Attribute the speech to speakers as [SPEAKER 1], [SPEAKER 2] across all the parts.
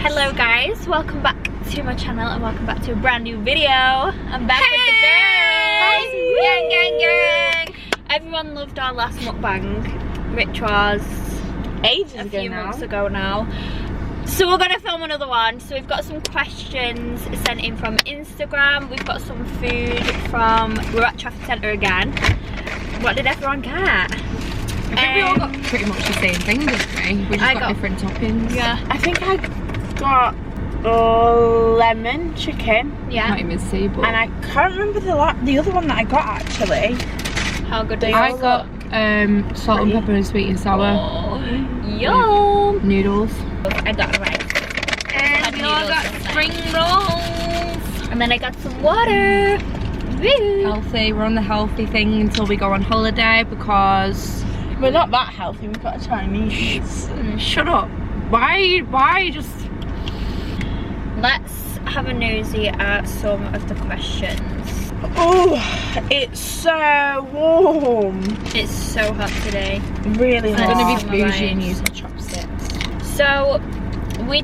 [SPEAKER 1] Hello guys, welcome back to my channel and welcome back to a brand new video. I'm back with the girls. Gang, gang, gang. Everyone loved our last mukbang, which was a few months ago now. So we're gonna film another one. So we've got some questions sent in from Instagram. We've got some food from, we're at Traffic Centre again. What did everyone get?
[SPEAKER 2] I think we all got pretty much the same thing, didn't we? We just got different toppings.
[SPEAKER 1] Yeah.
[SPEAKER 3] I think I got lemon chicken.
[SPEAKER 1] Yeah.
[SPEAKER 2] I can't even see, but...
[SPEAKER 3] And I can't remember the other one that I got actually.
[SPEAKER 1] How good they
[SPEAKER 2] I got salt and pepper and sweet and sour.
[SPEAKER 1] Oh, yum!
[SPEAKER 2] Noodles.
[SPEAKER 1] I got rice.
[SPEAKER 2] And we all got spring rolls.
[SPEAKER 1] And then I got some water. Woo.
[SPEAKER 2] Healthy. We're on the healthy thing until we go on holiday because...
[SPEAKER 3] We're not that healthy, we've got a Chinese.
[SPEAKER 2] Shut up. Why just...
[SPEAKER 1] Let's have a nosy at some of the questions.
[SPEAKER 3] Oh, it's so warm.
[SPEAKER 1] It's so hot today.
[SPEAKER 3] Really hot.
[SPEAKER 2] I'm going to be
[SPEAKER 1] Right.
[SPEAKER 2] bougie and use my chopsticks.
[SPEAKER 1] So we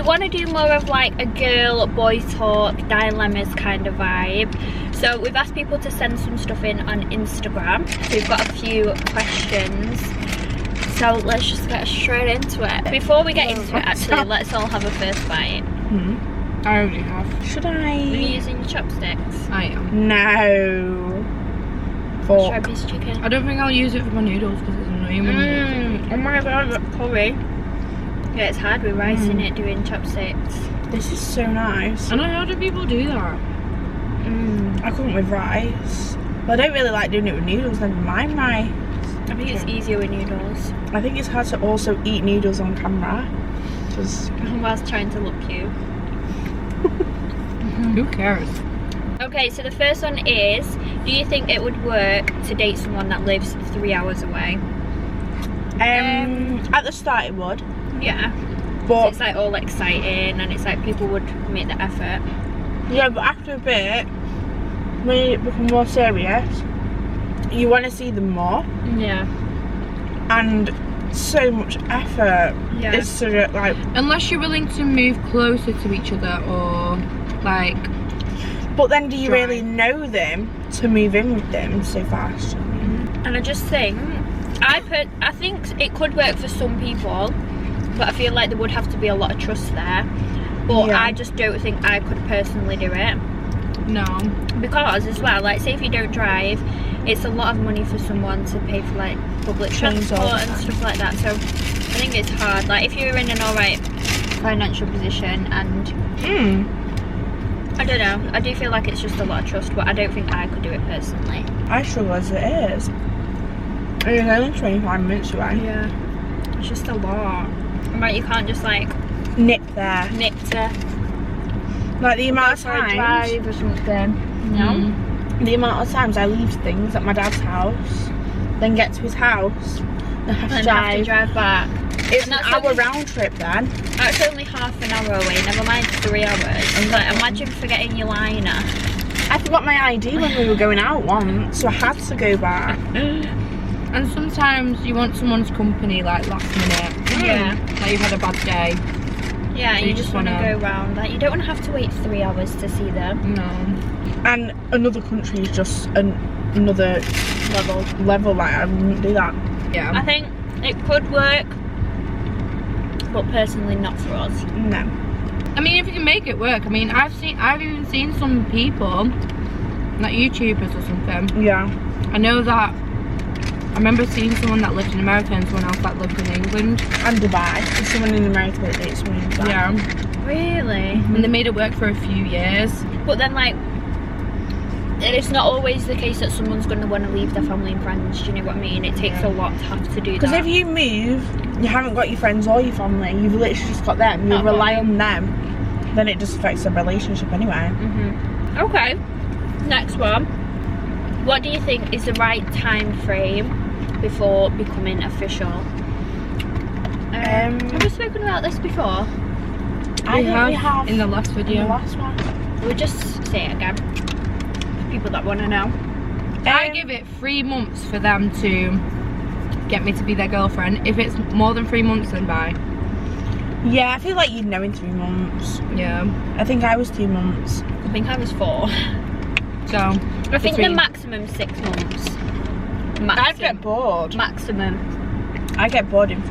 [SPEAKER 1] want to do more of like a girl boy talk dilemmas kind of vibe. So we've asked people to send some stuff in on Instagram. We've got a few questions. So let's just get straight into it. Before we get into it, actually, let's all have a first bite.
[SPEAKER 2] I already have.
[SPEAKER 3] Should
[SPEAKER 1] Are
[SPEAKER 3] I?
[SPEAKER 1] you using your chopsticks?
[SPEAKER 2] I am.
[SPEAKER 3] No.
[SPEAKER 1] Try a
[SPEAKER 3] Fork.
[SPEAKER 1] piece of chicken.
[SPEAKER 2] I don't think I'll use it for my noodles because it's annoying when you use it.
[SPEAKER 1] Oh my god, that curry. Yeah, it's hard with rice in it, doing chopsticks.
[SPEAKER 3] This is so nice.
[SPEAKER 2] I know, how do people do that?
[SPEAKER 3] I couldn't with rice. But I don't really like doing it with noodles, never mind rice.
[SPEAKER 1] I think it's easier with noodles.
[SPEAKER 3] I think it's hard to also eat noodles on camera. Just
[SPEAKER 1] Whilst trying to look cute.
[SPEAKER 2] Who cares?
[SPEAKER 1] Okay, so the first one is, do you think it would work to date someone that lives 3 hours away?
[SPEAKER 3] at the start it would.
[SPEAKER 1] Yeah. So
[SPEAKER 3] But
[SPEAKER 1] it's like all exciting and it's like people would make the effort.
[SPEAKER 3] yeah, but after a bit, when it becomes more serious, you want to see them more,
[SPEAKER 1] Yeah.
[SPEAKER 3] and so much effort
[SPEAKER 1] Yeah.
[SPEAKER 3] is sort of like.
[SPEAKER 2] Unless you're willing to move closer to each other or like...
[SPEAKER 3] But then, do you
[SPEAKER 2] Try.
[SPEAKER 3] really know them to move in with them so fast?
[SPEAKER 1] And I just think, I think it could work for some people, but I feel like there would have to be a lot of trust there. But
[SPEAKER 3] Yeah.
[SPEAKER 1] I just don't think I could personally do it.
[SPEAKER 2] No.
[SPEAKER 1] Because as well, like say if you don't drive, it's a lot of money for someone to pay for like public
[SPEAKER 3] Trains all
[SPEAKER 1] transport
[SPEAKER 3] the
[SPEAKER 1] and
[SPEAKER 3] time.
[SPEAKER 1] stuff like that. So I think it's hard. Like if you're in an alright financial position and I don't know, I do feel like it's just a lot of trust, but I don't think I could do it personally.
[SPEAKER 3] I struggle as it is. And it's only 25 minutes away.
[SPEAKER 1] Yeah. It's just a lot. Right, you can't just like
[SPEAKER 3] Nip there.
[SPEAKER 1] nip to
[SPEAKER 3] Like the amount of
[SPEAKER 1] for a
[SPEAKER 3] times.
[SPEAKER 1] drive or something. No?
[SPEAKER 3] The amount of times I leave things at my dad's house, then get to his house, and have to
[SPEAKER 1] And have to
[SPEAKER 3] drive.
[SPEAKER 1] drive back.
[SPEAKER 3] It's
[SPEAKER 1] And
[SPEAKER 3] an
[SPEAKER 1] that's
[SPEAKER 3] hour
[SPEAKER 1] only-
[SPEAKER 3] round trip then.
[SPEAKER 1] That's only half an hour away, never mind 3 hours. And like, imagine forgetting your liner.
[SPEAKER 3] I forgot my ID when we were going out once, so I had to go back.
[SPEAKER 2] And sometimes you want someone's company like last minute.
[SPEAKER 1] Yeah.
[SPEAKER 2] Like you've had a bad day.
[SPEAKER 1] Yeah, and
[SPEAKER 2] You
[SPEAKER 1] you just want to go round. Like, you don't want to have to wait 3 hours to see them.
[SPEAKER 2] No.
[SPEAKER 3] And another country is just another level. Like I wouldn't do that.
[SPEAKER 2] Yeah.
[SPEAKER 1] I think it could work, but personally not for us.
[SPEAKER 3] No.
[SPEAKER 2] I mean, if you can make it work. I mean, I've even seen some people, like YouTubers or something.
[SPEAKER 3] Yeah.
[SPEAKER 2] I know that. I remember seeing someone that lived in America and someone else that lived in England.
[SPEAKER 3] And Dubai. There's someone in America that dates someone in Dubai.
[SPEAKER 2] Yeah.
[SPEAKER 1] Really?
[SPEAKER 2] And they made it work for a few years.
[SPEAKER 1] But then, like, it's not always the case that someone's going to want to leave their family and friends. Do you know what I mean? It takes a lot to have to do that.
[SPEAKER 3] Because if you move, you haven't got your friends or your family. You've literally just got them. You rely on them. Then it just affects the relationship anyway.
[SPEAKER 1] Okay. Next one. What do you think is the right time frame before becoming official? Have we spoken about this before?
[SPEAKER 3] I think we have
[SPEAKER 2] in the last video.
[SPEAKER 3] In the last one.
[SPEAKER 1] We'll just say it again for people that want to know.
[SPEAKER 2] I give it 3 months for them to get me to be their girlfriend. If it's more than 3 months, then bye.
[SPEAKER 3] Yeah, I feel like you'd know in 3 months.
[SPEAKER 2] Yeah.
[SPEAKER 3] I think I was 2 months.
[SPEAKER 1] I think I was 4.
[SPEAKER 2] So
[SPEAKER 1] I think the maximum 6 months.
[SPEAKER 3] I'd get bored.
[SPEAKER 1] Maximum.
[SPEAKER 3] I get bored in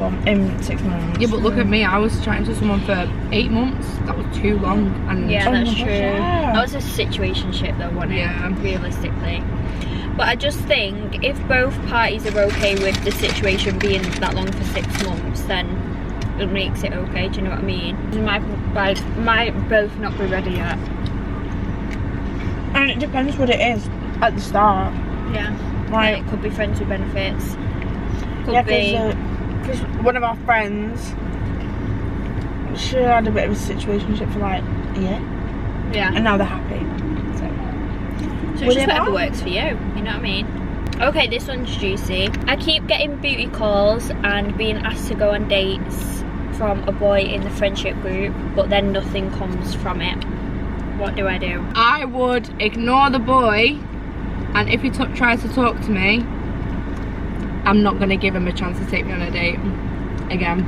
[SPEAKER 3] 6 months.
[SPEAKER 2] Yeah, but look at me. I was chatting to someone for 8 months. That was too long. And
[SPEAKER 1] Yeah,
[SPEAKER 3] Oh my
[SPEAKER 1] that's
[SPEAKER 3] gosh,
[SPEAKER 1] true.
[SPEAKER 3] yeah.
[SPEAKER 1] That was a situationship though, wasn't it?
[SPEAKER 2] Yeah.
[SPEAKER 1] Realistically. But I just think if both parties are okay with the situation being that long for 6 months, then it makes it okay. Do you know what I mean? You might both not be ready yet.
[SPEAKER 3] And it depends what it is at the start.
[SPEAKER 1] Yeah.
[SPEAKER 3] Like,
[SPEAKER 1] It could be friends with benefits. Could
[SPEAKER 3] yeah,
[SPEAKER 1] be.
[SPEAKER 3] because one of our friends, she had a bit of a situationship for like a year,
[SPEAKER 1] Yeah.
[SPEAKER 3] and now they're happy.
[SPEAKER 1] So it's
[SPEAKER 3] Well,
[SPEAKER 1] just
[SPEAKER 3] yeah,
[SPEAKER 1] whatever
[SPEAKER 3] but-
[SPEAKER 1] works for you. You know what I mean? Okay, this one's juicy. I keep getting booty calls and being asked to go on dates from a boy in the friendship group, but then nothing comes from it. What do I do?
[SPEAKER 2] I would ignore the boy, and if he tries to talk to me, I'm not going to give him a chance to take me on a date again.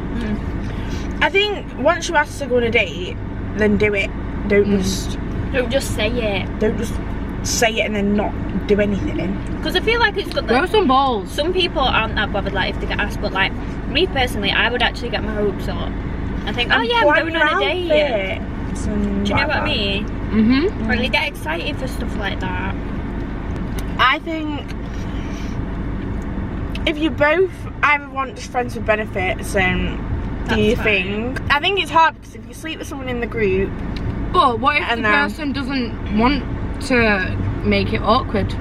[SPEAKER 3] I think once you ask to go on a date, then do it. Don't
[SPEAKER 1] Don't just say it.
[SPEAKER 3] just say it and then not do anything.
[SPEAKER 1] Because I feel like it's got
[SPEAKER 2] Grow some balls.
[SPEAKER 1] some people aren't that bothered like if they get asked, but like me personally, I would actually get my hopes up. I think, oh yeah, I'm going on a date. Do you know what I mean?
[SPEAKER 2] Mm-hmm.
[SPEAKER 1] Really get excited for stuff like that.
[SPEAKER 3] I think if you both either want just friends with benefits and do
[SPEAKER 1] That's
[SPEAKER 3] your
[SPEAKER 1] fine.
[SPEAKER 3] thing. I think it's hard because if you sleep with someone in the group,
[SPEAKER 2] But what if
[SPEAKER 3] And
[SPEAKER 2] the
[SPEAKER 3] then-
[SPEAKER 2] person doesn't want to make it awkward?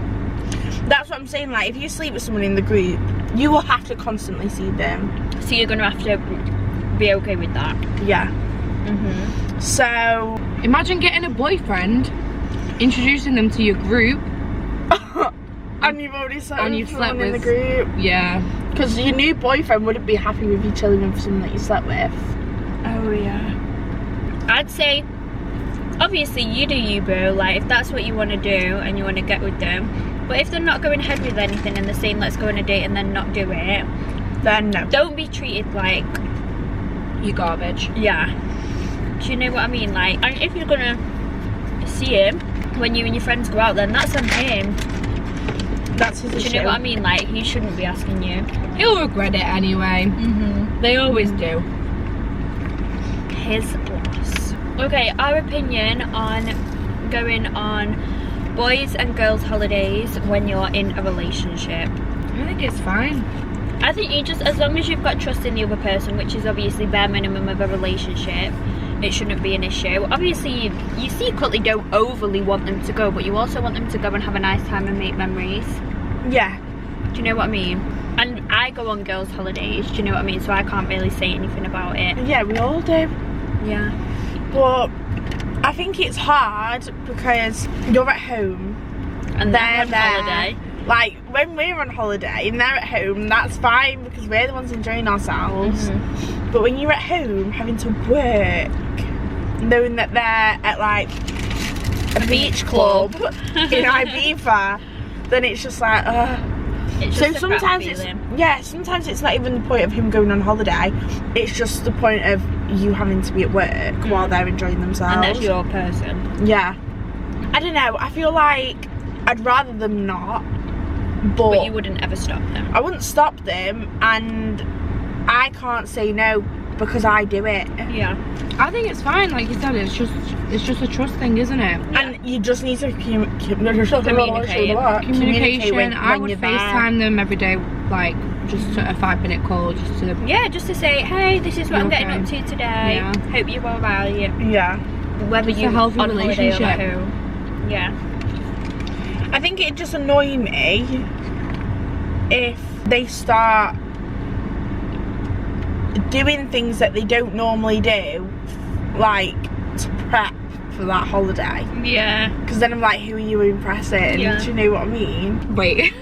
[SPEAKER 3] that's what I'm saying. Like if you sleep with someone in the group, you will have to constantly see them.
[SPEAKER 1] So you're gonna have to be okay with that.
[SPEAKER 3] Yeah.
[SPEAKER 1] Mm-hmm.
[SPEAKER 3] So
[SPEAKER 2] Imagine getting a boyfriend, introducing them to your group.
[SPEAKER 3] and you've already slept
[SPEAKER 2] And
[SPEAKER 3] with
[SPEAKER 2] you've
[SPEAKER 3] someone
[SPEAKER 2] slept
[SPEAKER 3] in the
[SPEAKER 2] with-
[SPEAKER 3] group
[SPEAKER 2] Yeah.
[SPEAKER 3] because your new boyfriend wouldn't be happy with you chilling with someone that you slept with.
[SPEAKER 1] Oh yeah. I'd say, obviously you do you, boo. Like if that's what you want to do and you want to get with them. But if they're not going ahead with anything and they're saying let's go on a date and then not do it,
[SPEAKER 3] Then no.
[SPEAKER 1] don't be treated like,
[SPEAKER 2] You garbage.
[SPEAKER 1] yeah. Do you know what I mean? Like, and if you're gonna see him when you and your friends go out, then that's on him.
[SPEAKER 3] That's his
[SPEAKER 1] Do
[SPEAKER 3] issue.
[SPEAKER 1] you know what I mean? Like, he shouldn't be asking you.
[SPEAKER 2] He'll regret it anyway.
[SPEAKER 1] Mm-hmm.
[SPEAKER 2] They always do.
[SPEAKER 1] His loss. Okay, our opinion on going on boys and girls holidays when you're in a relationship.
[SPEAKER 2] I think it's fine.
[SPEAKER 1] I think you just, as long as you've got trust in the other person, which is obviously bare minimum of a relationship, it shouldn't be an issue. Obviously, you secretly don't overly want them to go, but you also want them to go and have a nice time and make memories.
[SPEAKER 3] Yeah.
[SPEAKER 1] Do you know what I mean? And I go on girls' holidays, do you know what I mean? So I can't really say anything about it.
[SPEAKER 3] Yeah, we all do.
[SPEAKER 1] Yeah.
[SPEAKER 3] But I think it's hard because you're at home.
[SPEAKER 1] And
[SPEAKER 3] They're
[SPEAKER 1] they're on
[SPEAKER 3] there.
[SPEAKER 1] holiday.
[SPEAKER 3] Like when we're on holiday and they're at home, that's fine because we're the ones enjoying ourselves.
[SPEAKER 1] Mm-hmm.
[SPEAKER 3] But when you're at home having to work, knowing that they're at like a beach club in Ibiza, then it's just like,
[SPEAKER 1] It's
[SPEAKER 3] So
[SPEAKER 1] just a crap
[SPEAKER 3] sometimes it's,
[SPEAKER 1] feeling.
[SPEAKER 3] yeah, sometimes it's not even the point of him going on holiday. It's just the point of you having to be at work while they're enjoying themselves.
[SPEAKER 1] And that's your person.
[SPEAKER 3] Yeah. I don't know. I feel like I'd rather them not.
[SPEAKER 1] But you wouldn't ever stop them.
[SPEAKER 3] I wouldn't stop them, and I can't say no because I do it.
[SPEAKER 1] Yeah.
[SPEAKER 2] I think it's fine, like you said, it's just a trust thing, isn't it?
[SPEAKER 3] And you just need to communicate.
[SPEAKER 1] Communicate.
[SPEAKER 2] Communication. I would
[SPEAKER 3] you're
[SPEAKER 2] FaceTime them every day, like just a 5-minute call, just to
[SPEAKER 1] Yeah, just to say, hey, this is what I'm getting
[SPEAKER 2] Okay.
[SPEAKER 1] up to today.
[SPEAKER 2] Yeah.
[SPEAKER 1] Hope you're all right.
[SPEAKER 3] Yeah.
[SPEAKER 1] Whether
[SPEAKER 2] It's a
[SPEAKER 1] you're
[SPEAKER 2] healthy
[SPEAKER 1] on holiday or at
[SPEAKER 2] relationship.
[SPEAKER 1] home. Yeah.
[SPEAKER 3] I think it'd just annoy me if they start doing things that they don't normally do, like to prep for that holiday.
[SPEAKER 1] Yeah.
[SPEAKER 3] Because then I'm like, who are you impressing?
[SPEAKER 1] Yeah.
[SPEAKER 3] Do you know what I mean?
[SPEAKER 2] wait.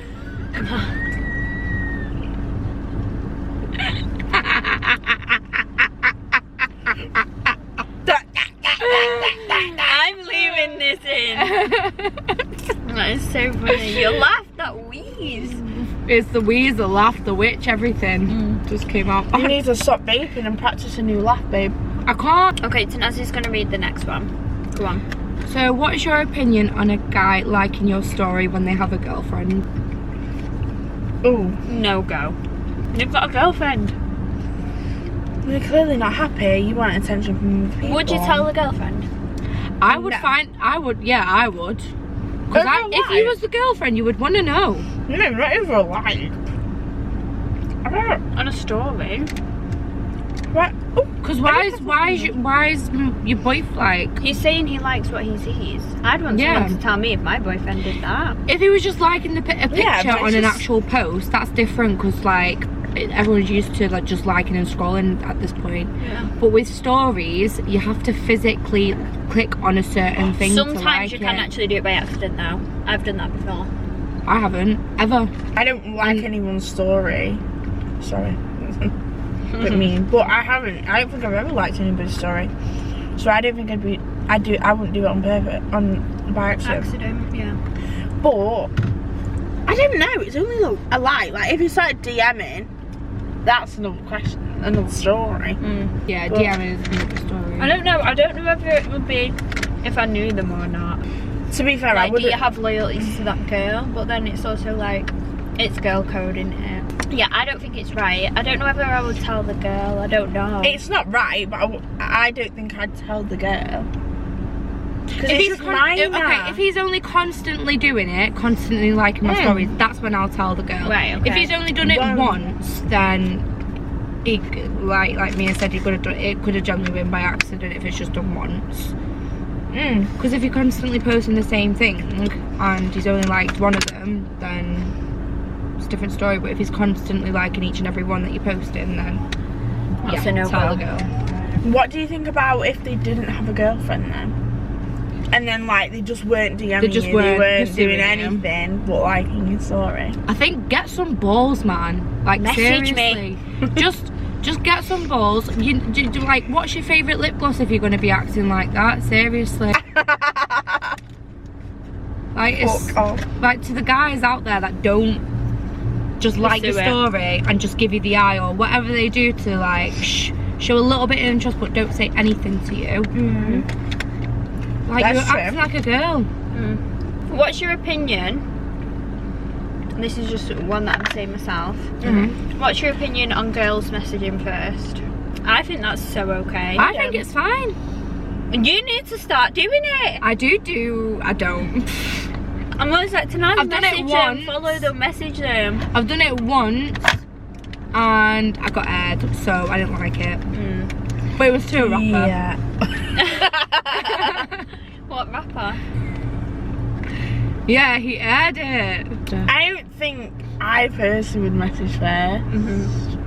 [SPEAKER 1] I'm leaving this in. That is so funny. You laughed at wheeze.
[SPEAKER 2] It's the wheeze, the laugh, the witch, everything just came out.
[SPEAKER 3] You need to stop vaping and practice a new laugh, babe.
[SPEAKER 2] I can't.
[SPEAKER 1] Okay, Tanazi's gonna read the next one. Go on.
[SPEAKER 2] So, what is your opinion on a guy liking your story when they have a girlfriend?
[SPEAKER 3] Ooh.
[SPEAKER 1] No go. You've got a girlfriend.
[SPEAKER 3] You're clearly not happy. You want attention from other people.
[SPEAKER 1] Would you tell the girlfriend?
[SPEAKER 2] I would
[SPEAKER 3] No.
[SPEAKER 2] I would. Because if you was the girlfriend, you would want to know.
[SPEAKER 3] No, not over a like. I don't.
[SPEAKER 1] On a story?
[SPEAKER 3] Right. Oh,
[SPEAKER 2] Because why is your boyfriend like?
[SPEAKER 1] He's saying he likes what he sees. I'd want
[SPEAKER 2] Yeah.
[SPEAKER 1] someone to tell me if my boyfriend did that.
[SPEAKER 2] If he was just liking a picture
[SPEAKER 3] Yeah, but
[SPEAKER 2] on
[SPEAKER 3] it's
[SPEAKER 2] an
[SPEAKER 3] just-
[SPEAKER 2] actual post, that's different. Because like everyone's used to like just liking and scrolling at this point.
[SPEAKER 1] Yeah.
[SPEAKER 2] But with stories, you have to physically click on a certain thing to
[SPEAKER 1] Sometimes
[SPEAKER 2] like
[SPEAKER 1] you can
[SPEAKER 2] it.
[SPEAKER 1] actually do it by accident now. I've done that before.
[SPEAKER 2] I haven't ever.
[SPEAKER 3] I don't like anyone's story. Sorry. Bit mean. But I haven't. I don't think I've ever liked anybody's story. So I don't think I wouldn't do it on purpose, by accident.
[SPEAKER 1] Accident, yeah.
[SPEAKER 3] But I don't know. It's only a like. Like if you started DMing, that's another question, another story.
[SPEAKER 2] Yeah,
[SPEAKER 3] But-
[SPEAKER 2] DMing is another story.
[SPEAKER 1] I don't know whether it would be if I knew them or not.
[SPEAKER 3] To be fair, I
[SPEAKER 1] Like, do
[SPEAKER 3] would.
[SPEAKER 1] you have loyalties to that girl? But then it's also like, it's girl code in here. Yeah, I don't think it's right. I don't know whether I would tell the girl. I don't know.
[SPEAKER 3] It's not right, but I don't think I'd tell the girl. Because
[SPEAKER 2] If
[SPEAKER 3] it's
[SPEAKER 2] he's
[SPEAKER 3] just minor.
[SPEAKER 2] okay, if he's only constantly doing it, constantly liking my stories, that's when I'll tell the girl.
[SPEAKER 1] Right, okay.
[SPEAKER 2] If he's only done it once, then he like Mia said, he could have done it. Could have generally been by accident if it's just done once. Because if you're constantly posting the same thing and he's only liked one of them, then it's a different story. But if he's constantly liking each and every one that you're posting, then
[SPEAKER 1] That's
[SPEAKER 2] yeah,
[SPEAKER 1] a no-go.
[SPEAKER 2] tell the girl.
[SPEAKER 3] What do you think about if they didn't have a girlfriend then? And then like they just weren't DMing
[SPEAKER 2] They just
[SPEAKER 3] you,
[SPEAKER 2] weren't
[SPEAKER 3] they weren't
[SPEAKER 2] pursuing
[SPEAKER 3] doing
[SPEAKER 2] you.
[SPEAKER 3] anything but liking your story.
[SPEAKER 2] I think get some balls, man. Like
[SPEAKER 1] Message
[SPEAKER 2] seriously, just get some balls. You like, what's your favourite lip gloss if you're going to be acting like that? Seriously. Like it's
[SPEAKER 3] Fuck off.
[SPEAKER 2] like to the guys out there that don't just like your
[SPEAKER 1] Pursue it.
[SPEAKER 2] story and just give you the eye or whatever they do to like show a little bit of interest but don't say anything to you. Like
[SPEAKER 3] That's
[SPEAKER 2] you're
[SPEAKER 3] true.
[SPEAKER 2] acting like a girl.
[SPEAKER 1] What's your opinion? This is just one that I'm saying myself. What's your opinion on girls messaging first? I think that's so okay.
[SPEAKER 2] I think it's fine.
[SPEAKER 1] You need to start doing it.
[SPEAKER 2] I do. I don't.
[SPEAKER 1] I'm always like, tonight
[SPEAKER 2] I've done it
[SPEAKER 1] message them,
[SPEAKER 2] once.
[SPEAKER 1] follow them, message them.
[SPEAKER 2] I've done it once and I got aired, so I didn't like it. But it was to a rapper.
[SPEAKER 3] Yeah.
[SPEAKER 1] What rapper?
[SPEAKER 2] Yeah, he aired it.
[SPEAKER 3] I don't think I personally would message first.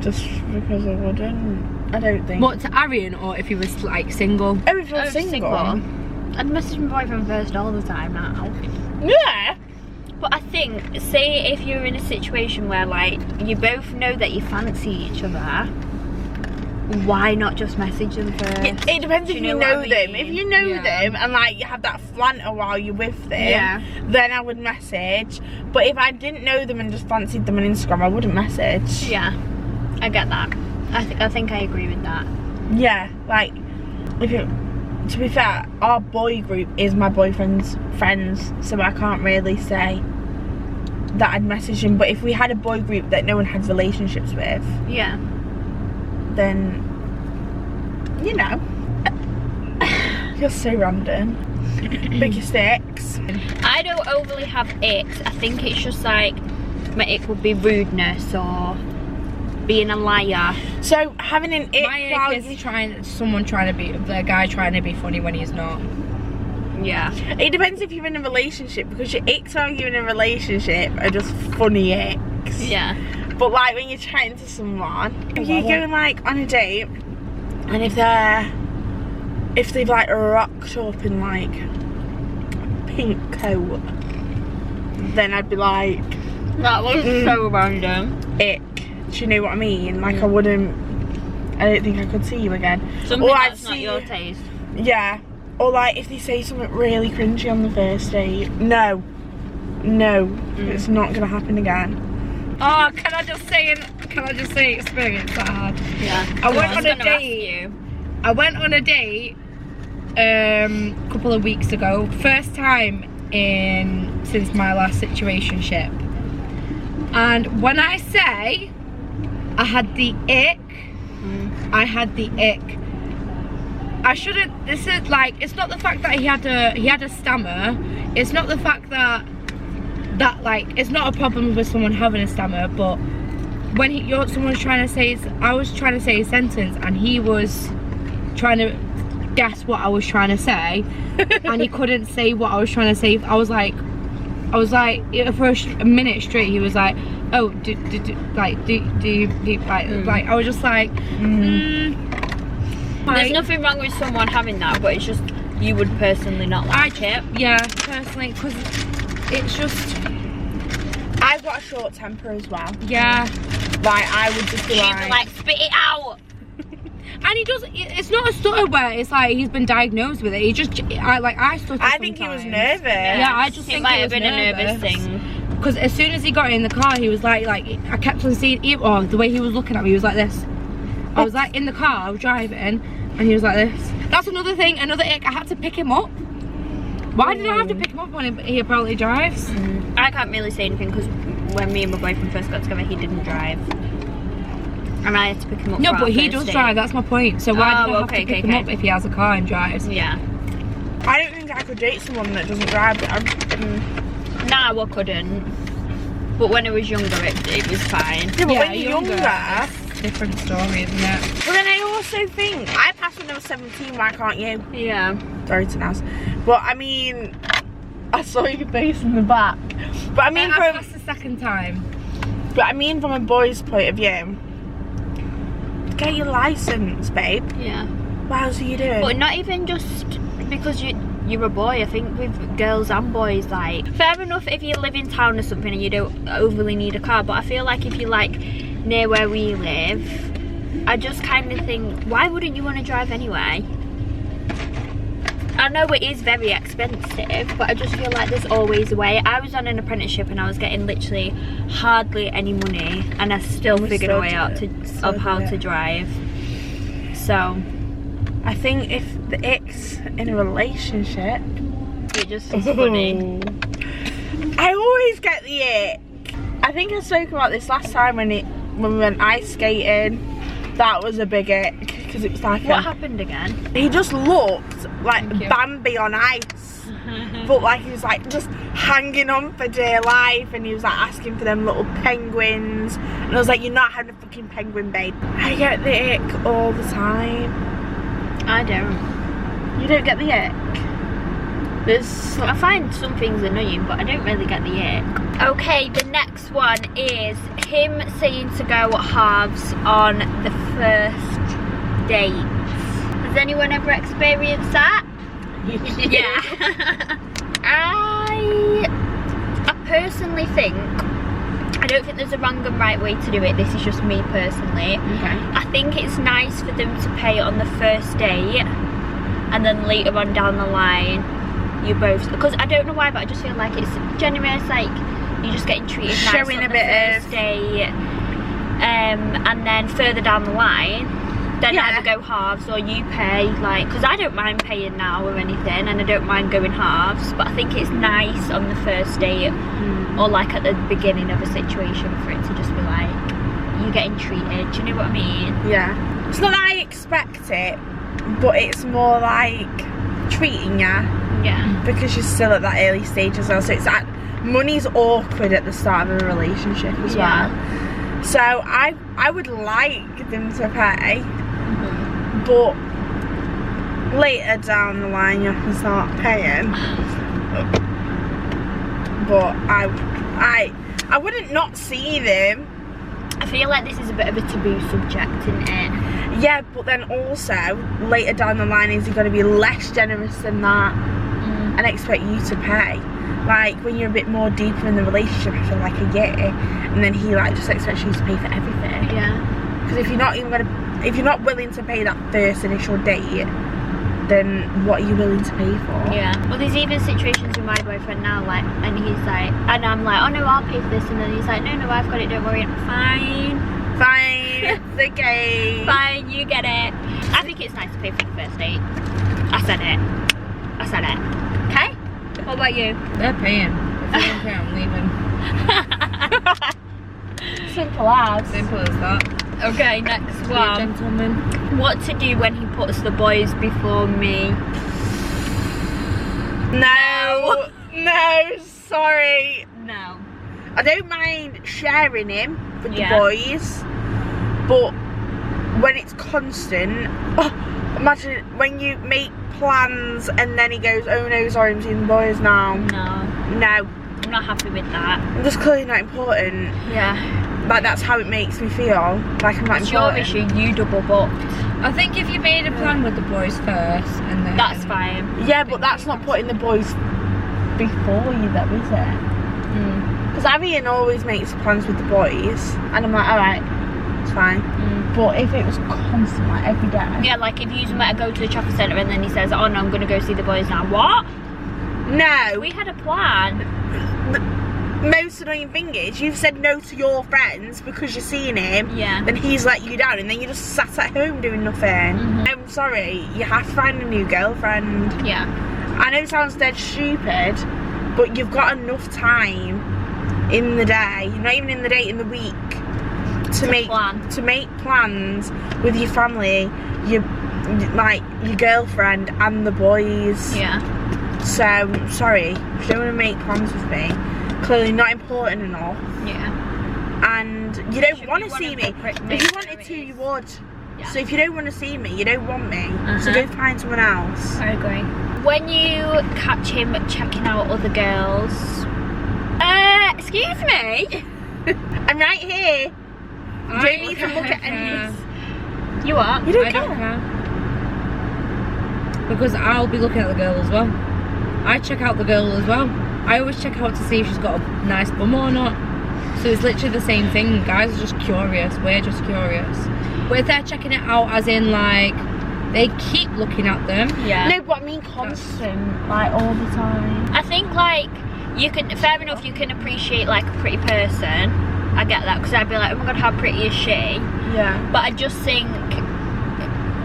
[SPEAKER 3] Just because I wouldn't. I don't think.
[SPEAKER 2] What, to Arian or if he was like single?
[SPEAKER 3] Oh, if you're single.
[SPEAKER 1] I'd message my boyfriend first all the time now.
[SPEAKER 3] Yeah.
[SPEAKER 1] But I think, say if you're in a situation where like you both know that you fancy each other, why not just message them first?
[SPEAKER 3] It depends if
[SPEAKER 1] Do
[SPEAKER 3] you
[SPEAKER 1] you know
[SPEAKER 3] know
[SPEAKER 1] what I
[SPEAKER 3] them.
[SPEAKER 1] mean?
[SPEAKER 3] If you know
[SPEAKER 2] Yeah.
[SPEAKER 3] them and like you have that flanter while you're with them,
[SPEAKER 1] Yeah.
[SPEAKER 3] then I would message. But if I didn't know them and just fancied them on Instagram, I wouldn't message.
[SPEAKER 1] Yeah, I get that. I think I agree with that.
[SPEAKER 3] Yeah, like if you. To be fair, our boy group is my boyfriend's friends, so I can't really say that I'd message him. But if we had a boy group that no one had relationships with,
[SPEAKER 1] Yeah.
[SPEAKER 3] then you know, you're so random. Pick your sticks.
[SPEAKER 1] I don't overly have icks. I think it's just like my ick would be rudeness or being a liar.
[SPEAKER 3] So having an ick
[SPEAKER 2] My
[SPEAKER 3] while
[SPEAKER 2] ick is someone trying to be, the guy trying to be funny when he's not.
[SPEAKER 1] Yeah.
[SPEAKER 3] it depends if you're in a relationship, because your icks while you're in a relationship are just funny icks.
[SPEAKER 1] Yeah.
[SPEAKER 3] But like when you're chatting to someone, if you're going like on a date, and if they've like rocked up in like a pink coat, then I'd be like,
[SPEAKER 1] That was so random.
[SPEAKER 3] ick. Do you know what I mean? Like I don't think I could see you again.
[SPEAKER 1] Something
[SPEAKER 3] Or I'd
[SPEAKER 1] that's not
[SPEAKER 3] see
[SPEAKER 1] your
[SPEAKER 3] you-
[SPEAKER 1] taste.
[SPEAKER 3] Yeah. Or like if they say something really cringy on the first date, no, it's not gonna happen again.
[SPEAKER 2] Oh, can I just say experience that I had?
[SPEAKER 1] Yeah.
[SPEAKER 2] I went
[SPEAKER 1] was
[SPEAKER 2] on a
[SPEAKER 1] gonna ask
[SPEAKER 2] date.
[SPEAKER 1] you.
[SPEAKER 2] I went on a date a couple of weeks ago. First time since my last situationship. And when I say I had the ick, I had the ick. I shouldn't, this is like, it's not the fact that he had a stammer. It's not the fact that like, it's not a problem with someone having a stammer, but when someone's trying to say, I was trying to say a sentence and he was trying to guess what I was trying to say and he couldn't say what I was trying to say. I was like for a minute straight he was like, oh, do you like I was just like,
[SPEAKER 1] There's nothing wrong with someone having that, but it's just you would personally not like it.
[SPEAKER 2] Yeah, personally, because it's just,
[SPEAKER 3] I've got a short temper as well.
[SPEAKER 2] yeah.
[SPEAKER 3] Like, I would just be
[SPEAKER 1] She'd be like, spit it out.
[SPEAKER 2] And he does, it's not a stutter where it's like he's been diagnosed with it. He just, I stutter
[SPEAKER 3] I think he was
[SPEAKER 2] sometimes.
[SPEAKER 3] nervous.
[SPEAKER 2] Yeah, I just
[SPEAKER 1] It
[SPEAKER 2] think
[SPEAKER 1] might
[SPEAKER 2] he
[SPEAKER 1] have
[SPEAKER 2] was
[SPEAKER 1] been a nervous thing.
[SPEAKER 2] Because as soon as he got in the car, he was like I kept on seeing, the way he was looking at me, he was like this. I was like in the car, I was driving, and he was like this. That's another thing, another ick. I had to pick him up. Why did I have to pick him up when he apparently drives?
[SPEAKER 1] I can't really say anything because when me and my boyfriend first got together, he didn't drive. And I had to pick him up.
[SPEAKER 2] No,
[SPEAKER 1] for
[SPEAKER 2] but
[SPEAKER 1] our
[SPEAKER 2] he
[SPEAKER 1] first
[SPEAKER 2] does
[SPEAKER 1] date.
[SPEAKER 2] drive, that's my point. So why did I have to pick him up if he has a car and drives?
[SPEAKER 1] Yeah.
[SPEAKER 3] I don't think I could date someone that doesn't drive.
[SPEAKER 1] Nah, I couldn't. But when I was younger, it was fine.
[SPEAKER 3] Yeah, but when you're younger,
[SPEAKER 2] it's a different story, isn't it?
[SPEAKER 3] but then I also think, I passed when I was 17, why can't you?
[SPEAKER 1] Yeah.
[SPEAKER 3] Sorry to Naz. But I mean, I saw your face in the back. But I mean,
[SPEAKER 2] I passed the second time.
[SPEAKER 3] from a boy's point of view, get your license, babe.
[SPEAKER 1] Yeah.
[SPEAKER 3] What else are you doing?
[SPEAKER 1] But not even just because you're a boy. I think with girls and boys, like, fair enough if you live in town or something and you don't overly need a car, but I feel like if you're like near where we live, I just kind of think, why wouldn't you want to drive anyway? I know it is very expensive, but I just feel like there's always a way. I was on an apprenticeship and I was getting literally hardly any money, and I still figured a way out of how to drive. So
[SPEAKER 3] I think if the ex in a relationship,
[SPEAKER 1] it just is funny.
[SPEAKER 3] I always get the ick. I think I spoke about this last time when we went ice skating. That was a big ick because it was like
[SPEAKER 1] What happened again?
[SPEAKER 3] he just looked like Bambi on ice, but like he was like just hanging on for dear life, and he was like asking for them little penguins, and I was like, you're not having a fucking penguin, babe. I get the ick all the time.
[SPEAKER 1] I don't.
[SPEAKER 3] You don't get the ick?
[SPEAKER 1] I find some things annoying, but I don't really get the ick. Okay, the next one is him saying to go halves on the first date. Has anyone ever experienced that? Yeah. I personally think, I don't think there's a wrong and right way to do it. This is just me personally.
[SPEAKER 3] Okay.
[SPEAKER 1] I think it's nice for them to pay on the first date, and then later on down the line, you both, because I don't know why, but I just feel like it's generous, like you're just getting treated nice
[SPEAKER 3] Showing
[SPEAKER 1] on
[SPEAKER 3] a
[SPEAKER 1] the
[SPEAKER 3] bit
[SPEAKER 1] first date, and then further down the line, then either go halves or you pay, like, because I don't mind paying now or anything, and I don't mind going halves, but I think it's nice on the first date or like at the beginning of a situation for it to just be like, you're getting treated, do you know what I mean?
[SPEAKER 3] Yeah. It's not that I expect it, but it's more like treating you.
[SPEAKER 1] Yeah.
[SPEAKER 3] Because you're still at that early stage as well, so it's like money's awkward at the start of a relationship as well. So I would like them to pay, but later down the line you have to start paying. But I wouldn't not see them.
[SPEAKER 1] I feel like this is a bit of a taboo subject, isn't it?
[SPEAKER 3] Yeah, but then also later down the line, is he going to be less generous than that and expect you to pay? Like when you're a bit more deeper in the relationship after like a year, and then he like just expects you to pay for everything.
[SPEAKER 1] Yeah.
[SPEAKER 3] Because if you're not willing to pay that first initial date, then what are you willing to pay for?
[SPEAKER 1] Yeah. Well, there's even situations with my boyfriend now, like, and he's like, and I'm like, oh no, I'll pay for this, and then he's like, no, I've got it, don't worry. Fine.
[SPEAKER 3] Fine, it's okay.
[SPEAKER 1] Fine, you get it. I think think it's nice to pay for the first date. I said it. Okay? What about you?
[SPEAKER 2] They're paying. If they don't pay, I'm leaving.
[SPEAKER 1] Simple as.
[SPEAKER 2] Simple as that.
[SPEAKER 1] Okay, next
[SPEAKER 2] Be a
[SPEAKER 1] one.
[SPEAKER 2] gentleman.
[SPEAKER 1] What to do when he puts the boys before me?
[SPEAKER 3] No, sorry.
[SPEAKER 1] No.
[SPEAKER 3] I don't mind sharing him with
[SPEAKER 1] Yeah.
[SPEAKER 3] the boys, but when it's constant, imagine when you make plans and then he goes, oh no, sorry, I'm seeing the boys now.
[SPEAKER 1] No.
[SPEAKER 3] No,
[SPEAKER 1] I'm not happy with that.
[SPEAKER 3] I'm just clearly not important.
[SPEAKER 1] Yeah.
[SPEAKER 3] Like, that's how it makes me feel, like I'm not
[SPEAKER 1] It's your
[SPEAKER 3] important.
[SPEAKER 1] issue, you double booked.
[SPEAKER 2] I think if you made a plan with the boys first and then...
[SPEAKER 1] That's fine.
[SPEAKER 3] Yeah, but that's not putting the boys before you though, is it? Because Arian always makes plans with the boys, and I'm like, alright, it's fine. But if it was constant, like every day.
[SPEAKER 1] Yeah, like if you met to go to the shopping centre and then he says, oh no, I'm going to go see the boys now. What?
[SPEAKER 3] No.
[SPEAKER 1] We had a plan.
[SPEAKER 3] The most annoying thing is, you've said no to your friends because you're seeing him.
[SPEAKER 1] Yeah.
[SPEAKER 3] Then he's let you down, and then you just sat at home doing nothing. I'm sorry, you have to find a new girlfriend.
[SPEAKER 1] Yeah.
[SPEAKER 3] I know it sounds dead stupid, but you've got enough time in the day, not even in the day, in the week, to make plans with your family, your girlfriend and the boys.
[SPEAKER 1] Yeah.
[SPEAKER 3] So sorry, if you don't want to make plans with me, clearly not important enough,
[SPEAKER 1] Yeah.
[SPEAKER 3] and you don't
[SPEAKER 1] Should
[SPEAKER 3] want
[SPEAKER 1] be
[SPEAKER 3] to
[SPEAKER 1] one
[SPEAKER 3] see
[SPEAKER 1] of
[SPEAKER 3] me.
[SPEAKER 1] the
[SPEAKER 3] If you wanted to, you would.
[SPEAKER 1] Yeah.
[SPEAKER 3] So if you don't want to see me, you don't want me. So
[SPEAKER 1] Uh-huh.
[SPEAKER 3] go find someone else.
[SPEAKER 1] I agree. When you catch him checking out other girls, excuse me?
[SPEAKER 3] I'm right here. You don't need to look at any.
[SPEAKER 1] You are?
[SPEAKER 3] You don't
[SPEAKER 2] I
[SPEAKER 3] care.
[SPEAKER 2] don't care. Because I'll be looking at the girl as well. I check out the girl as well. I always check out to see if she's got a nice bum or not. So it's literally the same thing. Guys are just curious. We're just curious. But if they're checking it out as in like, they keep looking at them.
[SPEAKER 1] Yeah.
[SPEAKER 3] No, but I mean constant, like all the time.
[SPEAKER 1] I think like you can, fair enough, you can appreciate like a pretty person. I get that, because I'd be like, oh my god, how pretty is she?
[SPEAKER 3] Yeah.
[SPEAKER 1] But I just think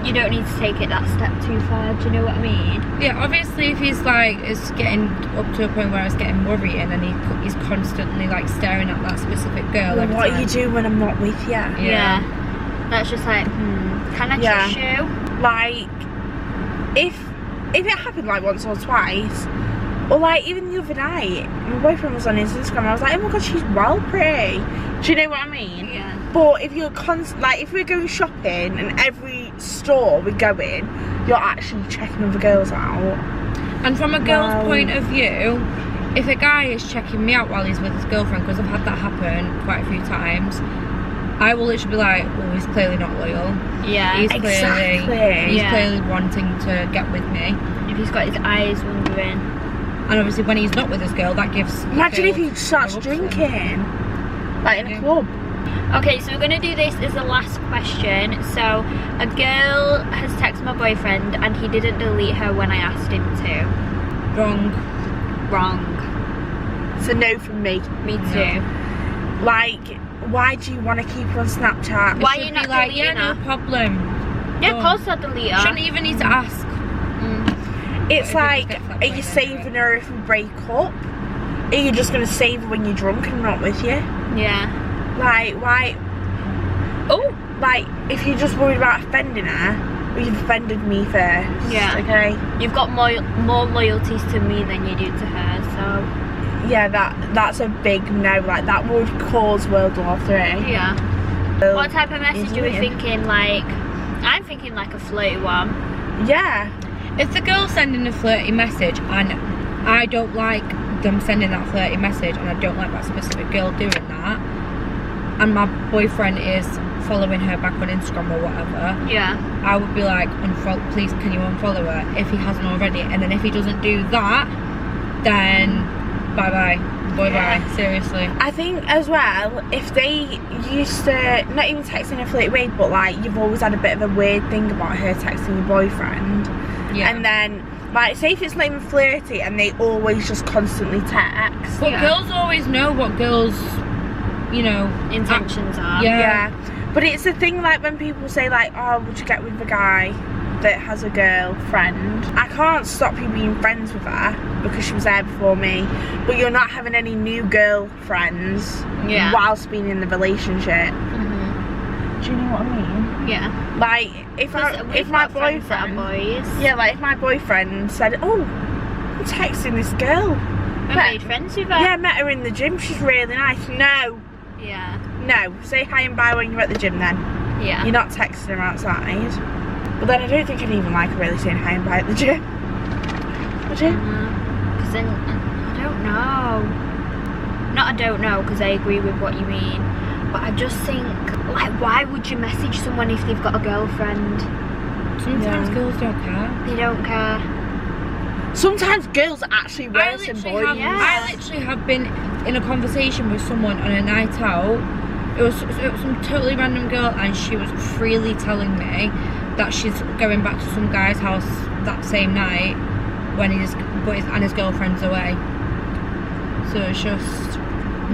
[SPEAKER 1] you don't need to take it that step too far. Do you know what I mean?
[SPEAKER 2] Yeah, obviously if he's like, it's getting up to a point where it's getting worrying and he's constantly like staring at that specific girl
[SPEAKER 3] Well,
[SPEAKER 2] every
[SPEAKER 3] what
[SPEAKER 2] time.
[SPEAKER 3] you do when I'm not with you?
[SPEAKER 2] Yeah.
[SPEAKER 1] That's just like, can I
[SPEAKER 3] Yeah.
[SPEAKER 1] trust you?
[SPEAKER 3] Like, if it happened like once or twice, or like even the other night, my boyfriend was on his Instagram, and I was like, oh my god, she's well pretty. Do you know what I mean?
[SPEAKER 1] Yeah.
[SPEAKER 3] But if you're like, if we're going shopping and every store we go in, you're actually checking other girls out.
[SPEAKER 2] And from a girl's
[SPEAKER 3] Wow.
[SPEAKER 2] point of view, if a guy is checking me out while he's with his girlfriend, because I've had that happen quite a few times, I will literally be like, well, he's clearly not loyal.
[SPEAKER 1] Yeah.
[SPEAKER 2] He's
[SPEAKER 3] Exactly.
[SPEAKER 2] clearly wanting to get with me.
[SPEAKER 1] If he's got his eyes wandering.
[SPEAKER 2] And obviously when he's not with his girl, that gives...
[SPEAKER 3] Imagine if
[SPEAKER 2] girl
[SPEAKER 3] he starts
[SPEAKER 2] no option.
[SPEAKER 3] drinking, like in a
[SPEAKER 2] Yeah.
[SPEAKER 3] club.
[SPEAKER 1] Okay, so we're going to do this as the last question. So, a girl has texted my boyfriend and he didn't delete her when I asked him to.
[SPEAKER 2] Wrong.
[SPEAKER 1] Wrong.
[SPEAKER 3] So no from me.
[SPEAKER 1] Me too.
[SPEAKER 3] Like, why do you want to keep her on Snapchat?
[SPEAKER 1] Why
[SPEAKER 2] It
[SPEAKER 1] you
[SPEAKER 2] should
[SPEAKER 1] not
[SPEAKER 2] be like,
[SPEAKER 1] deleting
[SPEAKER 2] yeah,
[SPEAKER 1] her?
[SPEAKER 2] no problem.
[SPEAKER 1] Yeah, of
[SPEAKER 2] Done.
[SPEAKER 1] course I'll delete her.
[SPEAKER 2] Shouldn't even need to ask.
[SPEAKER 3] It's
[SPEAKER 2] What if it
[SPEAKER 3] like,
[SPEAKER 2] just gets to that
[SPEAKER 3] are you
[SPEAKER 2] point
[SPEAKER 3] saving her if we break up? Are you just going to save her when you're drunk and not with you?
[SPEAKER 1] Yeah.
[SPEAKER 3] Like, why?
[SPEAKER 1] Oh.
[SPEAKER 3] Like, if you're just worried about offending her, well, you've offended me first.
[SPEAKER 1] Yeah.
[SPEAKER 3] Okay?
[SPEAKER 1] You've got more loyalties to me than you do to her, so.
[SPEAKER 3] Yeah, that's a big no. Like, that would cause World War III.
[SPEAKER 1] Yeah.
[SPEAKER 3] So,
[SPEAKER 1] What type of message are we
[SPEAKER 3] easily.
[SPEAKER 1] thinking? Like, I'm thinking like a flirty one.
[SPEAKER 3] Yeah.
[SPEAKER 2] If the girl's sending a flirty message and I don't like them sending that flirty message and I don't like that specific girl doing that, and my boyfriend is following her back on Instagram or whatever,
[SPEAKER 1] Yeah.
[SPEAKER 2] I would be like, please can you unfollow her if he hasn't already, and then if he doesn't do that, then bye bye, bye, seriously.
[SPEAKER 3] I think as well, if they used to, not even texting in a flirty way, but like you've always had a bit of a weird thing about her texting your boyfriend,
[SPEAKER 2] Yeah.
[SPEAKER 3] and then like say if it's not even flirty and they always just constantly text.
[SPEAKER 2] But
[SPEAKER 1] Yeah.
[SPEAKER 2] girls always know what girls, you know,
[SPEAKER 1] Intentions are.
[SPEAKER 2] Yeah.
[SPEAKER 3] Yeah. But it's a thing like when people say like, oh, would you get with the guy? that has a girlfriend, I can't stop you being friends with her because she was there before me, but you're not having any new girlfriends whilst being in the relationship. Do you know what I mean?
[SPEAKER 1] Yeah.
[SPEAKER 3] Like, if my boyfriend, like if my boyfriend said, oh, I'm texting this girl.
[SPEAKER 1] I made friends with her.
[SPEAKER 3] Yeah, I met her in the gym, she's really nice. No.
[SPEAKER 1] Yeah.
[SPEAKER 3] No, say hi and bye when you're at the gym then.
[SPEAKER 1] Yeah.
[SPEAKER 3] You're not texting her outside. But then I don't think I'd even like really saying hi and bye at the gym. Would you?
[SPEAKER 1] Because then, I don't know. Not I don't know, because I agree with what you mean. But I just think, like, why would you message someone if they've got a girlfriend?
[SPEAKER 2] Sometimes girls don't care.
[SPEAKER 1] They don't care.
[SPEAKER 3] Sometimes girls are actually worse than boys.
[SPEAKER 2] I literally have been in a conversation with someone on a night out. It was some totally random girl, and she was freely telling me that she's going back to some guy's house that same night when his girlfriend's away. So it's just,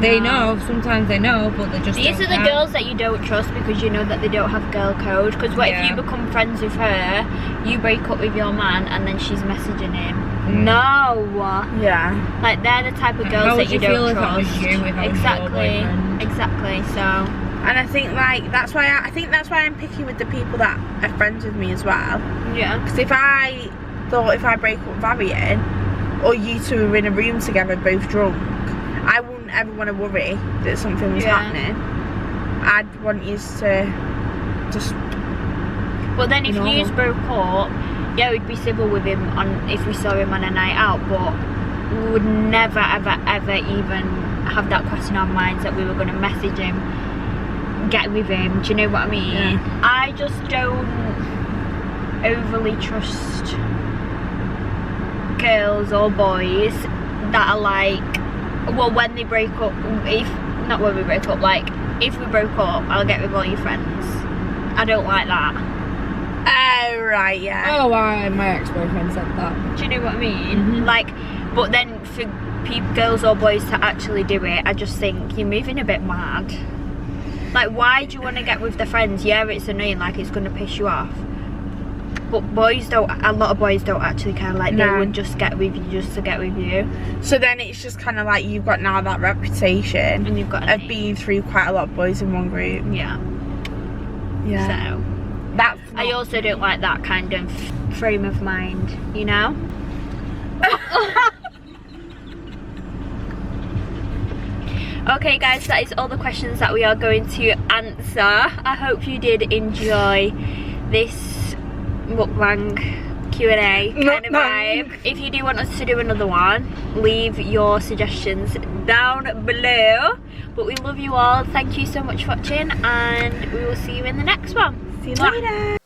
[SPEAKER 2] they know, sometimes they know, but they just
[SPEAKER 1] These are the girls that you don't trust because you know that they don't have girl code. Because what if you become friends with her, you break up with your man, and then she's messaging him? No.
[SPEAKER 3] Yeah.
[SPEAKER 1] Like, they're the type of girls that you don't trust.
[SPEAKER 2] How would you feel if that was you, if I was your boyfriend?
[SPEAKER 1] Exactly, so.
[SPEAKER 3] And I think, like, that's why I'm picky with the people that are friends with me as well.
[SPEAKER 1] Yeah.
[SPEAKER 3] Because if I break up with Varian, or you two are in a room together both drunk, I wouldn't ever want to worry that something was happening. I'd want you to just.
[SPEAKER 1] But then if you broke up, yeah, we'd be civil with him if we saw him on a night out, but we would never, ever, ever even have that cross in our minds that we were going to message him, get with him. Do you know what I mean?
[SPEAKER 3] Yeah.
[SPEAKER 1] I just don't overly trust girls or boys that are like, well, when they break up, if we broke up, I'll get with all your friends. I don't like that.
[SPEAKER 3] Oh, right, yeah.
[SPEAKER 2] Oh, my ex-boyfriend said that.
[SPEAKER 1] Do you know what I mean? Like, but then for girls or boys to actually do it, I just think you're moving a bit mad. Like, why do you want to get with the friends? Yeah, it's annoying, like it's going to piss you off. But boys don't, a lot of boys don't actually care, like they would just get with you just to get with you.
[SPEAKER 3] So then it's just kind of like you've got now that reputation
[SPEAKER 1] And you've got
[SPEAKER 3] of being through quite a lot of boys in one group.
[SPEAKER 1] Yeah.
[SPEAKER 3] Yeah.
[SPEAKER 1] So,
[SPEAKER 3] that's
[SPEAKER 1] I also don't like that kind of frame of mind, you know? Okay guys, that is all the questions that we are going to answer. I hope you did enjoy this mukbang Q&A kind of vibe. If you do want us to do another one, leave your suggestions down below. But we love you all. Thank you so much for watching, and we will see you in the next one.
[SPEAKER 3] See you later.